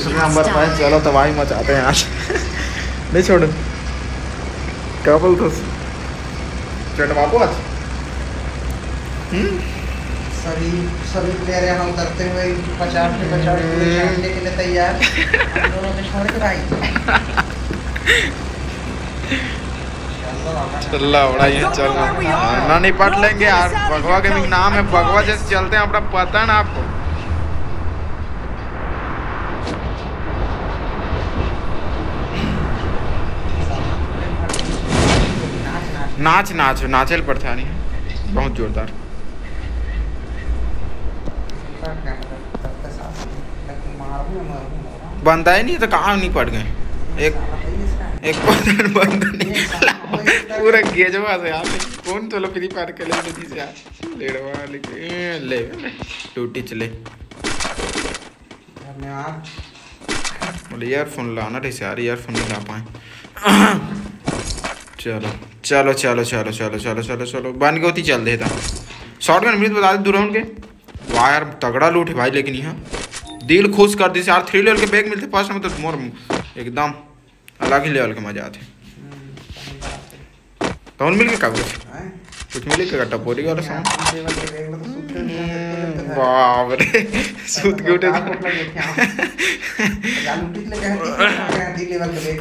दूसरे नंबर पर चलो तबाही मचाते हैं आज। नहीं छोड़ क्या बोलते चढ़ बापू आज सभी प्लेयर यहाँ उतरते हुए 50 पे 50 पूरे के लिए तैयार। हम दोनों के छोड़ के भाई चल ना निपट लेंगे यार। भगवा गेमिंग नाम है, भगवा जैसे चलते हैं अपना, पता ना आपको। नाच नाच नाचेल पर था नहीं, बहुत जोरदार बनता ही नहीं तो कहाँ नहीं पड़ गए। एक बंद पूरा गेजवा से यार। कौन चलो फ्री फायर के लिए से यार लेड़वा ले टूटी चले। धन्यवाद। बोले ईयरफोन लाना रही से यार, ईयरफोन नहीं ला पाए। चलो चलो चलो चलो चलो चलो चलो चलो बन के होती चल देता। शॉर्ट गन मिनट बता दे दूर उनके। वाह यार तगड़ा लूट है भाई, लेकिन यहाँ दिल खुश कर दी यार। 3 लेवल के बैग मिलते फर्स्ट में तो मोर एकदम अलग ही लेवल के मजा आते। तो मिल के कागज कुछ मिले के टपोरी वाला सामान। बाप रे सूत के उठे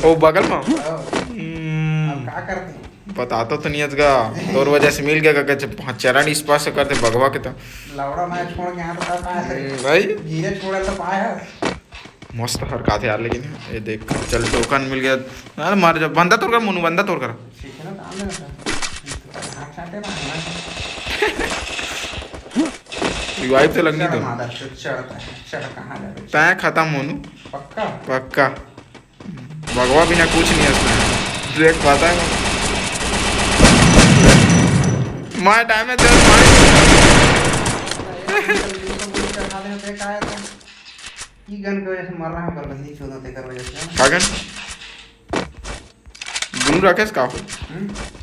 ओ बगल में बताता तो नहीं का तोर वजह से मिल गया का चरण स्पर्श करते भगवा के तो लौड़ा मैं छोड़ के यहाँ भाई धीरे छोड़ा तो पाया मस्त हरकत यार। लेकिन ये देख चल टोकन मिल गया यार। मार जब बंदा तोड़ कर मुनु बंदा तोड़ कर रिवाइव तो लगनी तो तय खत्म मोनू पक्का पक्का। भगवा बिना कुछ नहीं है देख पाता है मार टाइम है गन की वजह से मर रहा है बर्बादी चोदते कर वजह से कागन ग्लू रखे इसका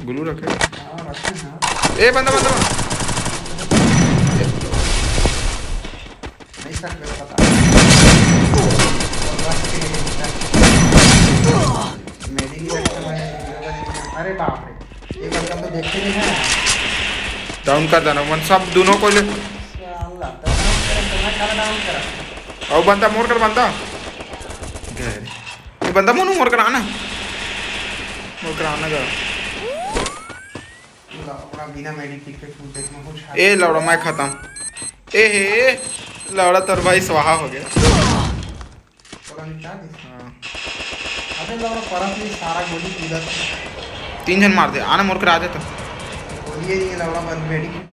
ग्लू रखे। हां रखे हां ए बंदा बंदा नहीं सकते पता मेरी भी अरे बाप रे ये बंदा तो देखते नहीं है। डाउन कर देना वन सब दोनों को ले अल्लाह तो डाउन कर और बंदा मोड़ कर बंदा ये बंदा मोनू मोड़ कर आना का अपना बिना मेडिकेट के फूल देख में कुछ ए लौड़ा मैं खत्म। ए हे लौड़ा तर भाई स्वाहा हो गया। चलो निकाल दे। हां अबे लौड़ा परत में सारा गोली कूदा 3 जन मार दे आना मोड़ कर आ जा तो गोली ये लौड़ा बंद मेडिकेट